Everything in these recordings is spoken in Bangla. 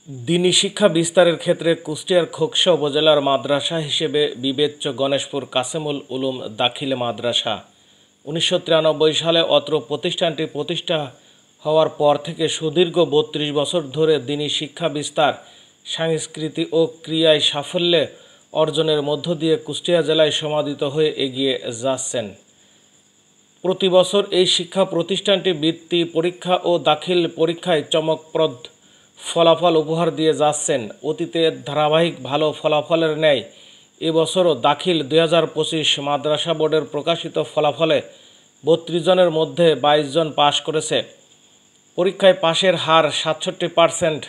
দিনী শিক্ষা বিস্তারের ক্ষেত্রে কুষ্টিয়ার খোকসা উপজেলার মাদ্রাসা হিসেবে বিবেচ্য গণেশপুর কাসেমুল উলুম দাখিল মাদ্রাসা 1993 সালে অত্র প্রতিষ্ঠানটি প্রতিষ্ঠা হওয়ার পর থেকে সুদীর্ঘ 32 বছর ধরে দিনী শিক্ষা বিস্তার, সংস্কৃতি ও ক্রিয়ায় সাফল্য অর্জনের মধ্য দিয়ে কুষ্টিয়া জেলায় সমাদৃত হয়ে এগিয়ে যাচ্ছেন। প্রতি বছর এই শিক্ষা প্রতিষ্ঠানটি বৃত্তি পরীক্ষা ও দাখিল পরীক্ষায় চমকপ্রদ ফলাফল উপহার দিয়ে যাচ্ছেন। অতীতের ধারাবাহিক ভালো ফলাফলের ন্যায় এবছরও দাখিল 2025 মাদ্রাসা বোর্ডের প্রকাশিত ফলাফলে 32 জনের মধ্যে 22 জন পাশ করেছে। পরীক্ষায় পাশের হার 67%।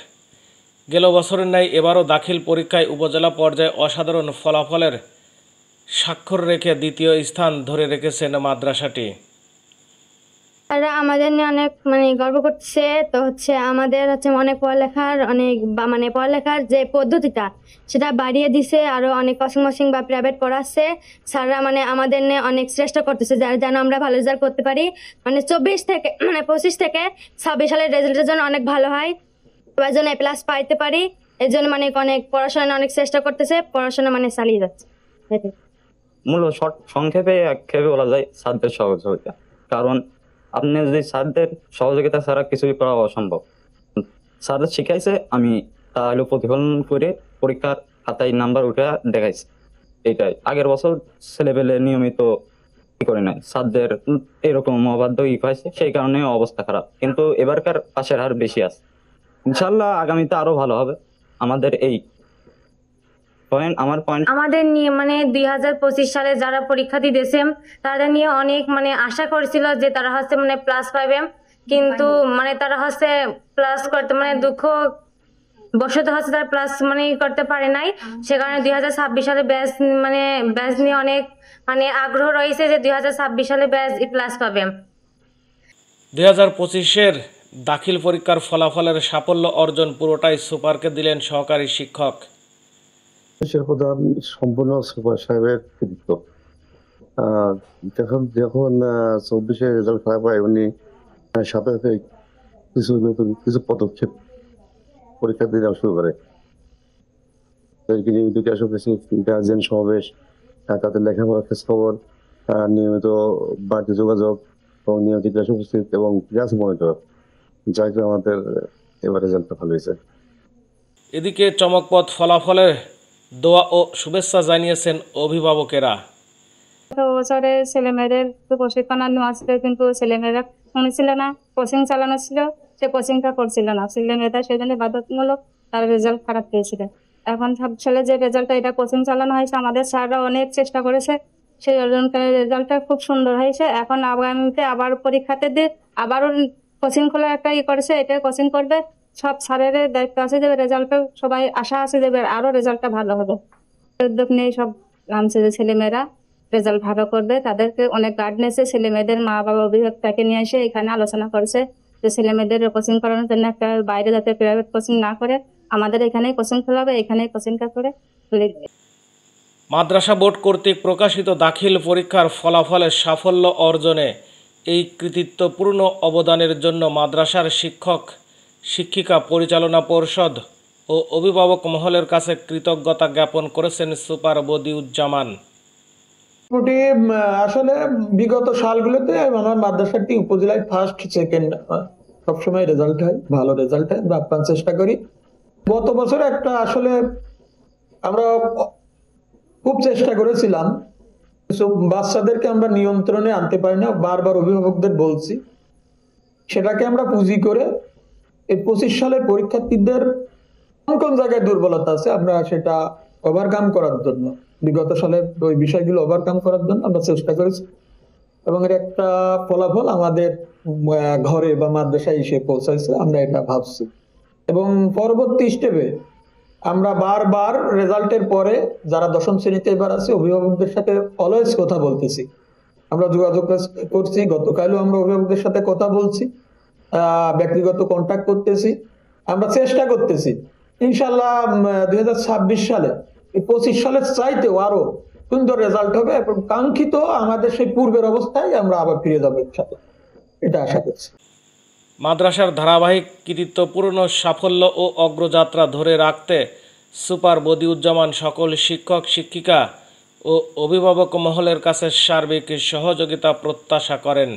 গেল বছরের ন্যায় এবারও দাখিল পরীক্ষায় উপজেলা পর্যায়ে অসাধারণ ফলাফলের স্বাক্ষর রেখে দ্বিতীয় স্থান ধরে রেখেছেন মাদ্রাসাটি। তারা আমাদের নিয়ে অনেক গর্ব করছে। তো আমাদের অনেক পড়ালেখার যে পদ্ধতিটা সেটা বাড়িয়ে দিছে, আরো অনেক কোচিং বা প্রাইভেট পড়াচ্ছে। স্যাররা আমাদের নিয়ে অনেক চেষ্টা করতেছে যেন আমরা ভালো রেজাল্ট করতে পারি। 25 থেকে 26 সালের রেজাল্টের জন্য অনেক ভালো হয়, সবার জন্য A+ পাইতে পারি। এর জন্য অনেক পড়াশোনা অনেক চেষ্টা করতেছে, পড়াশোনা চালিয়ে যাচ্ছে। মূল সংক্ষেপে একক্ষেপে বলা যায় স্যারদের সহযোগিতা। কারণ আপনি যদি স্যারদের সহযোগিতা ছাড়া কিছুই করা অসম্ভব। স্যারদের শিখাইছে, আমি তাহলে প্রতিফলন করে পরীক্ষার খাতায় নাম্বার উঠে দেখাইছি। এটাই আগের বছর ছেলেপেলে নিয়মিত করে নাই, স্যারদের এরকম অবাধ্য হয়েছে, সেই কারণে অবস্থা খারাপ। কিন্তু এবারকার পাশের হার বেশি আছে। ইনশাল্লাহ আগামীতে আরো ভালো হবে। আমাদের এই আমাদের নিয়ে 2025 সালে যারা পরীক্ষার্থী দিয়েছে তাদের নিয়ে অনেক আশা করছিল যে তারা প্লাস পাবে, কিন্তু তারা প্লাস করতে দুঃখ বশত তারা প্লাস করতে পারে নাই। সে কারণে 2026 সালে ব্যাচ নিয়ে অনেক আগ্রহ রয়েছে যে 2026 সালে ব্যাচ প্লাস পাবে। 2025-এর দাখিল পরীক্ষার ফলাফলের সাফল্য অর্জন পুরোটাই সুপারকে দিলেন সহকারী শিক্ষক। প্রধান সম্পূর্ণ সুপার সাহেবের কৃতিত্ব। যখন 24-এ রেজাল্ট খারাপ হয়, উনি সাথে সাথে কিছু পদক্ষেপ পরীক্ষার্থী দেওয়া শুরু করে। গার্জেন সমাবেশ, তাদের লেখাপড়া খোঁজ খবর, নিয়মিত বাড়তি যোগাযোগ এবং নিয়মিত ক্লাস উপস্থিত এবং ক্লাস মনিটর, যার কারণে আমাদের এবার রেজাল্টটা ভালো হয়েছে। এদিকে চমকপ্রদ ফলাফলের দোয়া ও শুভেচ্ছা জানিয়েছেন অভিভাবকেরা। বছরে ছেলেমেয়েদের প্রশিক্ষণ নেওয়া ছিল, কিন্তু ছেলেমেয়েরা শুনেছিল না, কোচিং চালানো ছিল, সে কোচিংটা করছিল না ছেলেমেয়েরা, সেই জন্য বাধ্যতামূলক তার রেজাল্ট খারাপ পেয়েছিল। এখন সব ছেলে যে রেজাল্টটা এটা কোচিং চালানো হয়েছে, আমাদের স্যাররা অনেক চেষ্টা করেছে, সেই রেজাল্টটা খুব সুন্দর হয়েছে। এখন আগামীতে আবার পরীক্ষাতে দিয়ে আবারও কোচিং খোলার একটা করেছে, এটা কোচিং করবে। সব স্যারের দায়িত্ব আছে যে রেজাল্টে সবাই আশা আছে যে আরো রেজাল্টটা ভালো হবে। উদ্যোগ নিয়ে সব আনছে যে ছেলেমেয়েরা রেজাল্ট ভালো করবে। তাদেরকে অনেক গাইডেন্সে ছেলে মেয়েদের মা বাবা অভিভাবককে নিয়ে এসে এখানে আলোচনা করেছে যে ছেলে মেয়েদের কোচিং করানোর জন্য একটা বাইরে যাতে প্রাইভেট কোচিং না করে আমাদের এখানেই কোচিং খোলাবে, এখানেই কোচিংটা করে। মাদ্রাসা বোর্ড কর্তৃক প্রকাশিত দাখিল পরীক্ষার ফলাফলের সাফল্য অর্জনে এই কৃতিত্বপূর্ণ অবদানের জন্য মাদ্রাসার শিক্ষক শিক্ষিকা পরিচালনা পর্ষদ ও অভিভাবক মহলের কাছে কৃতজ্ঞতা জ্ঞাপন করেছেন সুপার বদিউজ্জামান। আসলে বিগত সালগুলোতে আমার মাদ্রাসাটি উপজেলায় ফার্স্ট সেকেন্ড সবসময় রেজাল্ট হয়, ভালো রেজাল্ট হয়, আপ্রাণ চেষ্টা করি। গত বছর একটা আসলে আমরা খুব চেষ্টা করেছিলাম, বাচ্চাদেরকে আমরা নিয়ন্ত্রণে আনতে পারি না, বারবার অভিভাবকদের বলছি। সেটাকে আমরা পুঁজি করে এই 25 সালের পরীক্ষার্থীদের কোন কোন জায়গায় দুর্বলতা আছে আমরা সেটা ওভারকাম করার জন্য, বিগত সালের ওই বিষয়গুলো ওভারকাম করার জন্য আমরা চেষ্টা করেছি এবং এর একটা ফলাফল আমাদের ঘরে বা মাদ্রাসায় এসে পৌঁছাইছে, আমরা এটা ভাবছি। এবং পরবর্তী স্টেপে আমরা বারবার রেজাল্টের পরে যারা দশম শ্রেণীতে এবার আছে অভিভাবকদের সাথে অলওয়েজ কথা বলতেছি, আমরা যোগাযোগ করছি। গতকালও আমরা অভিভাবকদের সাথে কথা বলছি, ব্যক্তিগত কন্ট্যাক্ট করতেছি, আমরা চেষ্টা করতেছি ইনশাল্লাহ 2026 সালে 25 সালের চাইতেও আরো সুন্দর রেজাল্ট হবে এবং কাঙ্ক্ষিত আমাদের সেই পূর্বের অবস্থায় আমরা আবার ফিরে যাবো ইনশাল্লাহ, এটা আশা করছি। মাদ্রাসার ধারাবাহিক কৃতিত্বপূর্ণ সাফল্য ও অগ্রযাত্রা ধরে রাখতে সুপার বদিউজ্জামান সকল শিক্ষক শিক্ষিকা ও অভিভাবক মহলের কাছে সার্বিক সহযোগিতা প্রত্যাশা করেন।